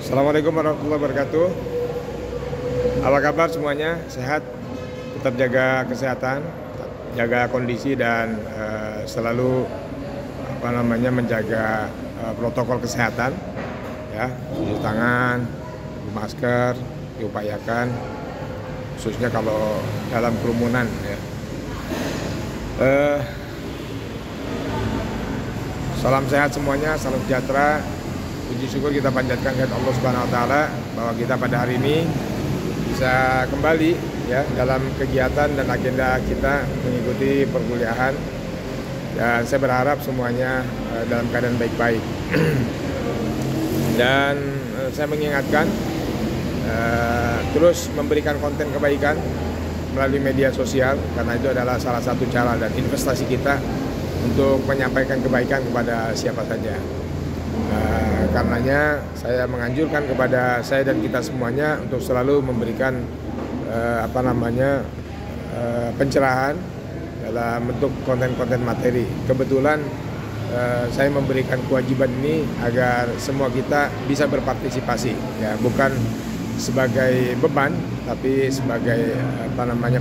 Assalamualaikum warahmatullahi wabarakatuh. Apa kabar semuanya? Sehat? Tetap jaga kesehatan, jaga kondisi dan selalu menjaga protokol kesehatan. Ya, cuci tangan, masker diupayakan, khususnya kalau dalam kerumunan. Ya. Salam sehat semuanya, salam sejahtera. Puji syukur kita panjatkan kepada Allah Subhanahu wa taala bahwa kita pada hari ini bisa kembali ya dalam kegiatan dan agenda kita mengikuti perkuliahan. Dan saya berharap semuanya dalam keadaan baik-baik. Dan saya mengingatkan terus memberikan konten kebaikan melalui media sosial, karena itu adalah salah satu cara dan investasi kita untuk menyampaikan kebaikan kepada siapa saja. Karenanya saya menganjurkan kepada saya dan kita semuanya untuk selalu memberikan pencerahan dalam bentuk konten-konten materi. Kebetulan saya memberikan kewajiban ini agar semua kita bisa berpartisipasi, ya, bukan sebagai beban, tapi sebagai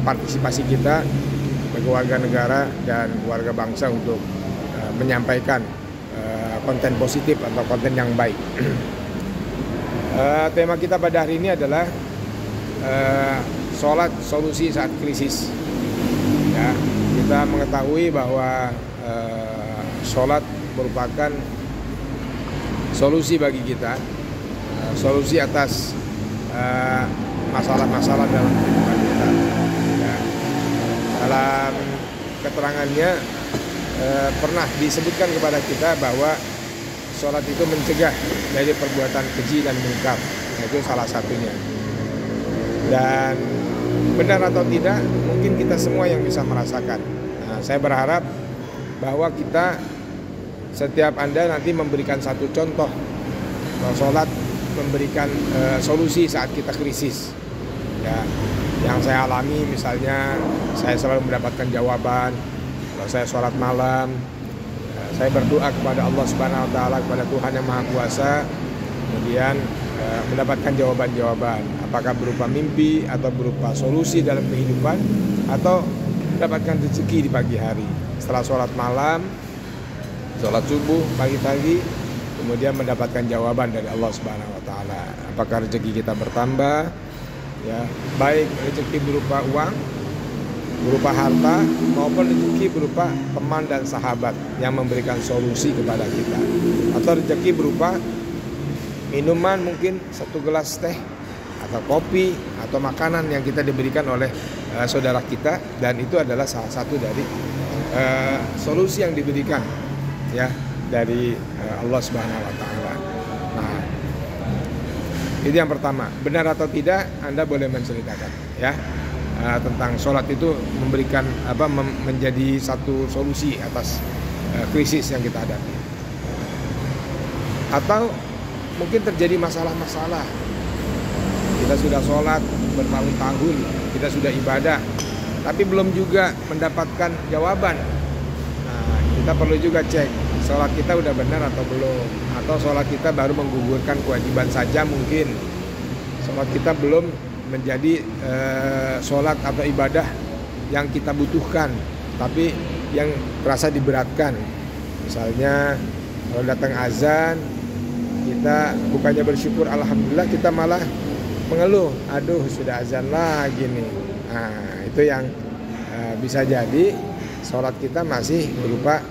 partisipasi kita sebagai warga negara dan warga bangsa untuk menyampaikan konten positif atau konten yang baik. Tema kita pada hari ini adalah sholat solusi saat krisis. Ya, kita mengetahui bahwa sholat merupakan solusi bagi kita, solusi atas masalah-masalah dalam kehidupan kita. Ya, dalam keterangannya pernah disebutkan kepada kita bahwa sholat itu mencegah dari perbuatan keji dan munkar, itu salah satunya. Dan benar atau tidak, mungkin kita semua yang bisa merasakan. Nah, saya berharap bahwa kita, setiap Anda nanti memberikan satu contoh bahwa sholat memberikan solusi saat kita krisis. Ya, yang saya alami misalnya, saya selalu mendapatkan jawaban. Kalau saya sholat malam, saya berdoa kepada Allah Subhanahu wa taala, kepada Tuhan yang Maha Kuasa, kemudian mendapatkan jawaban-jawaban, apakah berupa mimpi atau berupa solusi dalam kehidupan, atau mendapatkan rezeki di pagi hari. Setelah sholat malam, sholat subuh pagi-pagi, kemudian mendapatkan jawaban dari Allah Subhanahu wa taala. Apakah rezeki kita bertambah, ya, baik rezeki berupa uang, berupa harta, maupun rezeki berupa teman dan sahabat yang memberikan solusi kepada kita, atau rezeki berupa minuman, mungkin satu gelas teh atau kopi atau makanan yang kita diberikan oleh saudara kita, dan itu adalah salah satu dari solusi yang diberikan, ya, dari Allah Subhanahu wa taala. Nah, itu yang pertama. Benar atau tidak, Anda boleh menceritakan, ya, tentang sholat itu memberikan menjadi satu solusi atas krisis yang kita hadapi. Atau mungkin terjadi masalah-masalah, kita sudah sholat bertahun-tahun, kita sudah ibadah, tapi belum juga mendapatkan jawaban. Nah, kita perlu juga cek sholat kita udah benar atau belum, atau sholat kita baru menggugurkan kewajiban saja, mungkin sholat kita belum menjadi sholat atau ibadah yang kita butuhkan, tapi yang terasa diberatkan. Misalnya kalau datang azan, kita bukannya bersyukur alhamdulillah, kita malah mengeluh, aduh sudah azan lagi nih. Nah, itu yang bisa jadi sholat kita masih berupa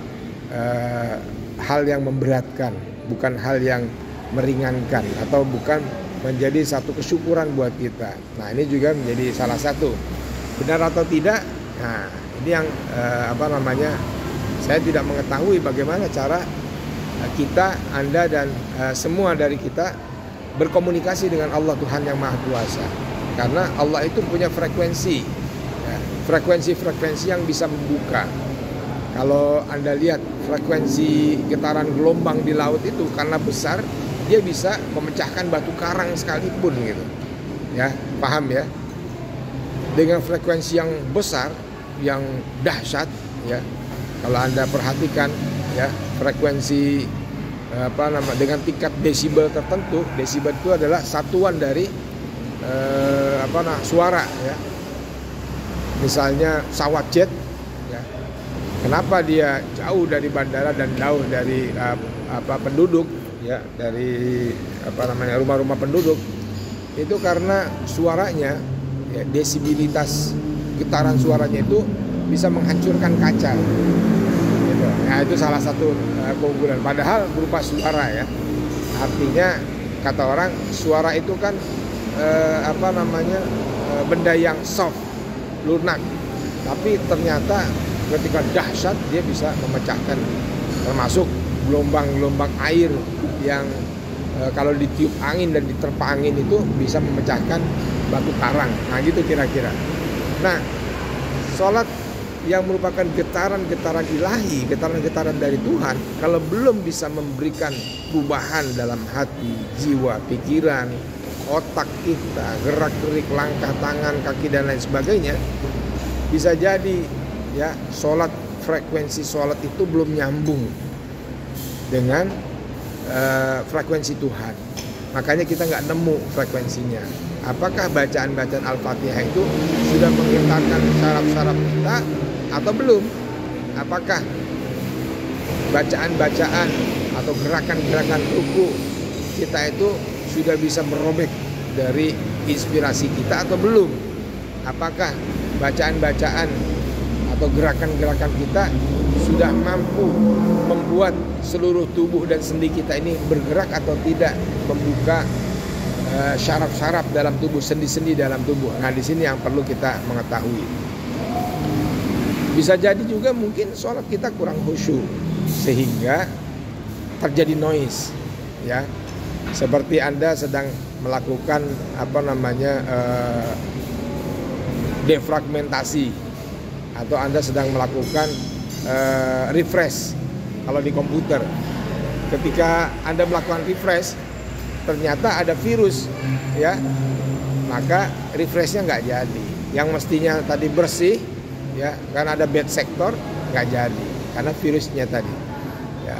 hal yang memberatkan, bukan hal yang meringankan, atau bukan menjadi satu kesyukuran buat kita. Nah, ini juga menjadi salah satu. Benar atau tidak? Nah, ini yang saya tidak mengetahui bagaimana cara kita, Anda dan semua dari kita berkomunikasi dengan Allah Tuhan yang Maha Kuasa. Karena Allah itu punya frekuensi, ya, frekuensi yang bisa membuka. Kalau Anda lihat frekuensi getaran gelombang di laut itu karena besar, dia bisa memecahkan batu karang sekalipun, gitu. Ya, paham ya? Dengan frekuensi yang besar, yang dahsyat, ya. Kalau Anda perhatikan, ya, frekuensi dengan tingkat desibel tertentu. Desibel itu adalah satuan dari suara, ya. Misalnya pesawat jet, ya. Kenapa dia jauh dari bandara dan jauh dari penduduk, ya, dari rumah-rumah penduduk, itu karena suaranya, ya, desibilitas getaran suaranya itu bisa menghancurkan kaca. Gitu. Nah, itu salah satu keunggulan. Padahal berupa suara, ya. Artinya kata orang suara itu kan benda yang soft, lunak. Tapi ternyata ketika dahsyat dia bisa memecahkan, termasuk gelombang-gelombang air yang kalau ditiup angin dan diterpa angin itu bisa memecahkan batu karang. Nah, gitu kira-kira. Nah, sholat yang merupakan getaran-getaran ilahi, getaran-getaran dari Tuhan, kalau belum bisa memberikan perubahan dalam hati, jiwa, pikiran, otak kita, gerak-gerik langkah tangan, kaki dan lain sebagainya, bisa jadi, ya, frekuensi sholat itu belum nyambung dengan frekuensi Tuhan. Makanya kita nggak nemu frekuensinya. Apakah bacaan-bacaan Al-Fatihah itu sudah menggetarkan saraf-saraf kita atau belum? Apakah bacaan-bacaan atau gerakan-gerakan ruku kita itu sudah bisa merobek dari inspirasi kita atau belum? Apakah bacaan-bacaan atau gerakan-gerakan kita sudah mampu membuat seluruh tubuh dan sendi kita ini bergerak atau tidak, membuka syaraf-syaraf dalam tubuh, sendi-sendi dalam tubuh. Nah, di sini yang perlu kita mengetahui. Bisa jadi juga mungkin sholat kita kurang khusyuk sehingga terjadi noise, ya. Seperti Anda sedang melakukan defragmentasi, atau Anda sedang melakukan refresh kalau di komputer. Ketika Anda melakukan refresh, ternyata ada virus, ya, maka refreshnya nggak jadi. Yang mestinya tadi bersih, ya, karena ada bad sector, nggak jadi karena virusnya tadi, ya.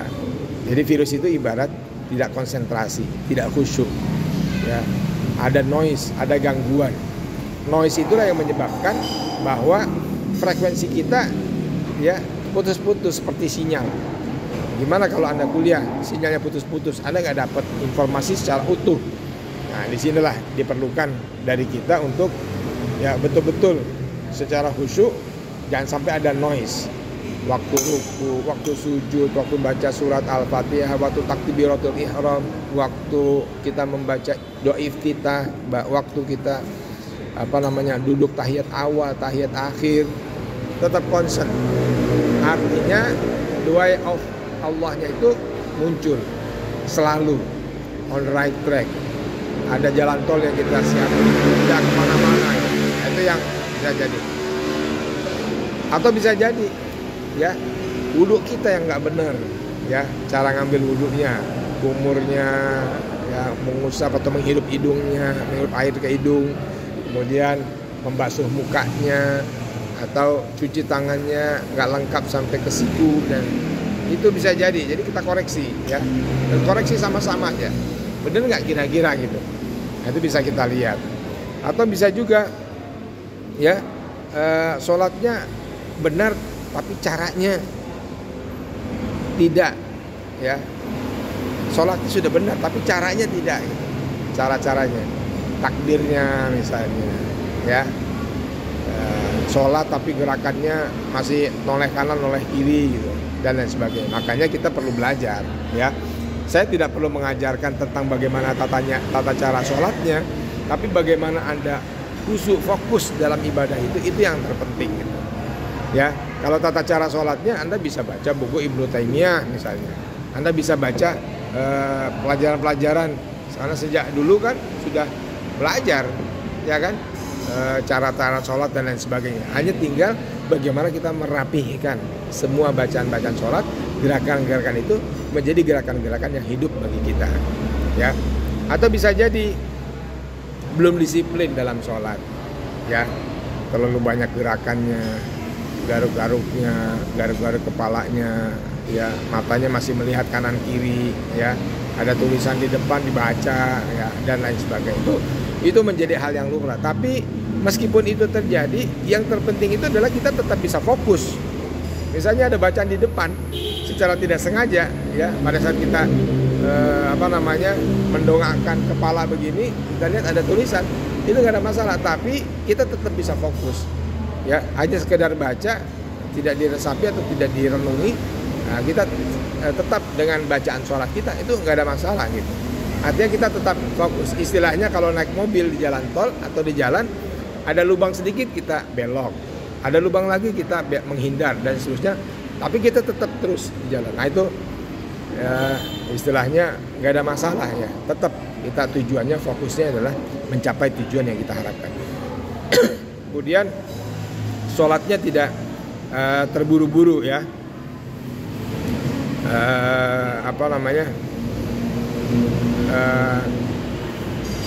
Jadi virus itu ibarat tidak konsentrasi, tidak khusyuk, ya. Ada noise, ada gangguan. Noise itulah yang menyebabkan bahwa frekuensi kita, ya, putus-putus seperti sinyal. Gimana kalau Anda kuliah, sinyalnya putus-putus, Anda nggak dapat informasi secara utuh. Nah, disinilah diperlukan dari kita untuk, ya, betul-betul secara khusyuk, jangan sampai ada noise. Waktu ruku, waktu sujud, waktu baca surat Al-Fatihah, waktu takbiratul ihram, waktu kita membaca doa iftitah, waktu kita duduk tahiyat awal, tahiyat akhir, tetap concern. Artinya the way of Allahnya itu muncul selalu on the right track. Ada jalan tol yang kita siapkan, tidak kemana-mana. Itu yang bisa jadi. Atau bisa jadi, ya, wudhu kita yang nggak benar, ya, cara ngambil wudhunya, kumurnya, ya, mengusap atau menghirup hidungnya, menghirup air ke hidung, kemudian membasuh mukanya atau cuci tangannya nggak lengkap sampai ke siku, dan itu bisa jadi kita koreksi, ya, dan koreksi sama-sama, ya, benar nggak kira-kira gitu. Nah, itu bisa kita lihat. Atau bisa juga, ya, sholatnya benar tapi caranya tidak, ya. Sholatnya sudah benar tapi caranya tidak, cara-caranya, takbirnya misalnya, ya, sholat tapi gerakannya masih noleh kanan noleh kiri gitu, dan lain sebagainya. Makanya kita perlu belajar, ya. Saya tidak perlu mengajarkan tentang bagaimana tata cara sholatnya, tapi bagaimana Anda khusyuk fokus dalam ibadah itu yang terpenting gitu. Ya, kalau tata cara sholatnya Anda bisa baca buku Ibnu Taimiyah misalnya. Anda bisa baca pelajaran-pelajaran, karena sejak dulu kan sudah belajar, ya kan, cara-cara sholat dan lain sebagainya. Hanya tinggal bagaimana kita merapihkan semua bacaan-bacaan sholat, gerakan-gerakan itu menjadi gerakan-gerakan yang hidup bagi kita, ya. Atau bisa jadi belum disiplin dalam sholat, ya, terlalu banyak gerakannya, garuk-garuknya, garuk-garuk kepalanya, ya matanya masih melihat kanan kiri, ya ada tulisan di depan dibaca, ya dan lain sebagainya. Itu menjadi hal yang lumrah. Tapi meskipun itu terjadi, yang terpenting itu adalah kita tetap bisa fokus. Misalnya ada bacaan di depan secara tidak sengaja, ya pada saat kita mendongakkan kepala begini, kita lihat ada tulisan, itu nggak ada masalah, tapi kita tetap bisa fokus, ya hanya sekedar baca, tidak diresapi atau tidak direnungi. Nah, kita tetap dengan bacaan sholat kita itu nggak ada masalah gitu. Artinya kita tetap fokus. Istilahnya kalau naik mobil di jalan tol atau di jalan ada lubang sedikit kita belok, ada lubang lagi kita menghindar dan seterusnya, tapi kita tetap terus di jalan. Nah itu ya, istilahnya nggak ada masalah ya. Tetap kita tujuannya, fokusnya adalah mencapai tujuan yang kita harapkan. Kemudian sholatnya tidak terburu-buru ya.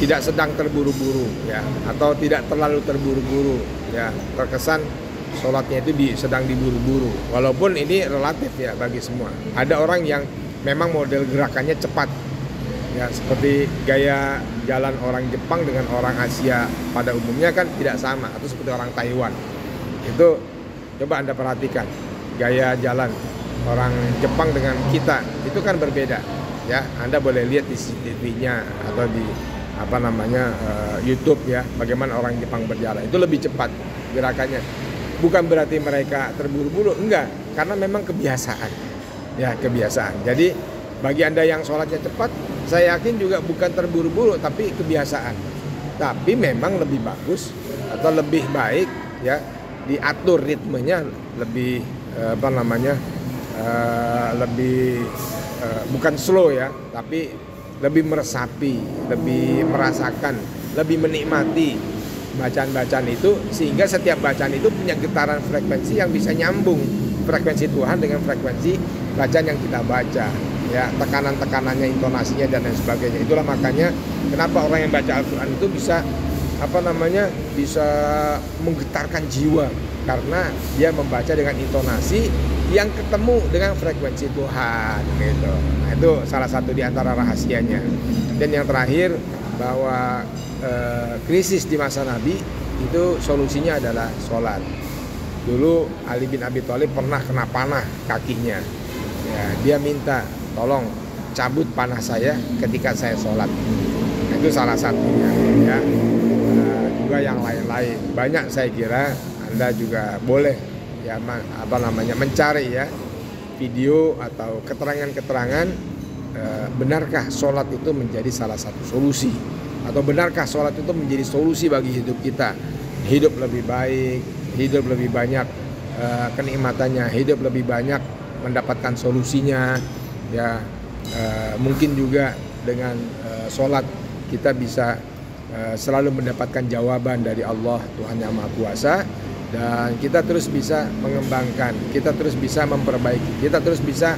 Tidak sedang terburu-buru ya, atau tidak terlalu terburu-buru ya. Terkesan sholatnya itu sedang diburu-buru, walaupun ini relatif ya bagi semua. Ada orang yang memang model gerakannya cepat ya, seperti gaya jalan orang Jepang dengan orang Asia pada umumnya kan tidak sama, atau seperti orang Taiwan. Itu coba Anda perhatikan, gaya jalan orang Jepang dengan kita itu kan berbeda ya. Anda boleh lihat di CCTV-nya atau di YouTube ya, bagaimana orang Jepang berjalan itu lebih cepat gerakannya. Bukan berarti mereka terburu-buru, enggak, karena memang kebiasaan ya, kebiasaan. Jadi bagi Anda yang sholatnya cepat, saya yakin juga bukan terburu-buru tapi kebiasaan. Tapi memang lebih bagus atau lebih baik ya diatur ritmenya lebih bukan slow ya, tapi lebih meresapi, lebih merasakan, lebih menikmati bacaan-bacaan itu, sehingga setiap bacaan itu punya getaran frekuensi yang bisa nyambung frekuensi Tuhan dengan frekuensi bacaan yang kita baca ya, tekanan-tekanannya, intonasinya dan lain sebagainya. Itulah makanya kenapa orang yang baca Al-Quran itu bisa bisa menggetarkan jiwa, karena dia membaca dengan intonasi yang ketemu dengan frekuensi Tuhan gitu. Nah, itu salah satu di antara rahasianya. Dan yang terakhir, bahwa krisis di masa Nabi itu solusinya adalah sholat. Dulu Ali bin Abi Thalib pernah kena panah kakinya ya, dia minta tolong cabut panah saya ketika saya sholat. Nah, itu salah satunya ya. Juga yang lain-lain banyak, saya kira Anda juga boleh ya mencari ya video atau keterangan-keterangan benarkah sholat itu menjadi salah satu solusi, atau benarkah sholat itu menjadi solusi bagi hidup kita, hidup lebih baik, hidup lebih banyak kenikmatannya, hidup lebih banyak mendapatkan solusinya ya. Mungkin juga dengan sholat kita bisa selalu mendapatkan jawaban dari Allah Tuhan Yang Maha Kuasa, dan kita terus bisa mengembangkan, kita terus bisa memperbaiki, kita terus bisa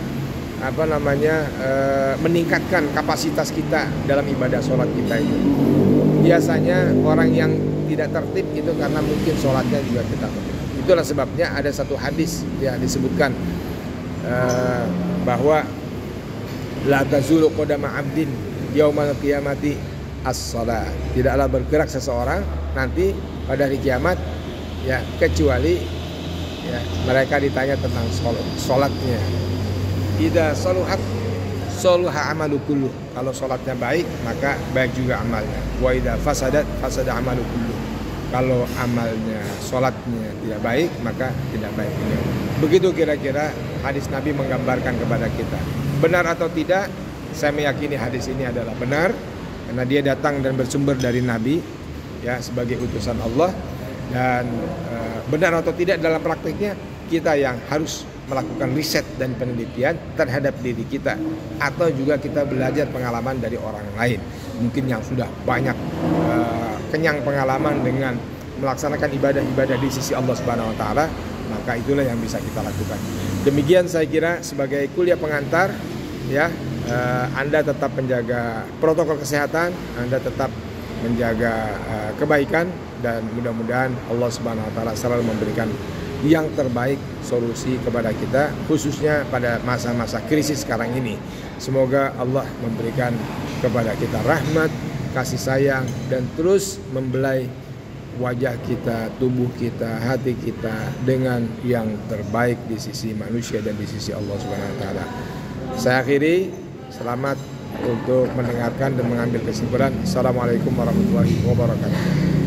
meningkatkan kapasitas kita dalam ibadah sholat kita itu. Biasanya orang yang tidak tertib itu karena mungkin sholatnya juga tidak tertib. Itulah sebabnya ada satu hadis ya disebutkan bahwa la tazulu qadama 'abdin yaumal qiyamati as-shalah. Tidaklah bergerak seseorang nanti pada hari kiamat ya, kecuali ya mereka ditanya tentang sholatnya. Idza saluhat saluha amalu kullu. Kalau sholatnya baik, maka baik juga amalnya. Wa idza fasadat fasada amalu kullu. Kalau amalnya, sholatnya tidak baik, maka tidak baik juga. Begitu kira-kira hadis Nabi menggambarkan kepada kita. Benar atau tidak, saya meyakini hadis ini adalah benar, karena dia datang dan bersumber dari Nabi ya, sebagai utusan Allah. Dan benar atau tidak dalam praktiknya, kita yang harus melakukan riset dan penelitian terhadap diri kita, atau juga kita belajar pengalaman dari orang lain mungkin yang sudah banyak kenyang pengalaman dengan melaksanakan ibadah-ibadah di sisi Allah Subhanahu wa taala, maka itulah yang bisa kita lakukan. Demikian saya kira sebagai kuliah pengantar ya, Anda tetap menjaga protokol kesehatan, Anda tetap menjaga kebaikan, dan mudah-mudahan Allah Subhanahu wa taala selalu memberikan yang terbaik solusi kepada kita, khususnya pada masa-masa krisis sekarang ini. Semoga Allah memberikan kepada kita rahmat, kasih sayang, dan terus membelai wajah kita, tubuh kita, hati kita dengan yang terbaik di sisi manusia dan di sisi Allah Subhanahu wa taala. Saya akhiri, selamat untuk mendengarkan dan mengambil kesimpulan. Assalamualaikum warahmatullahi wabarakatuh.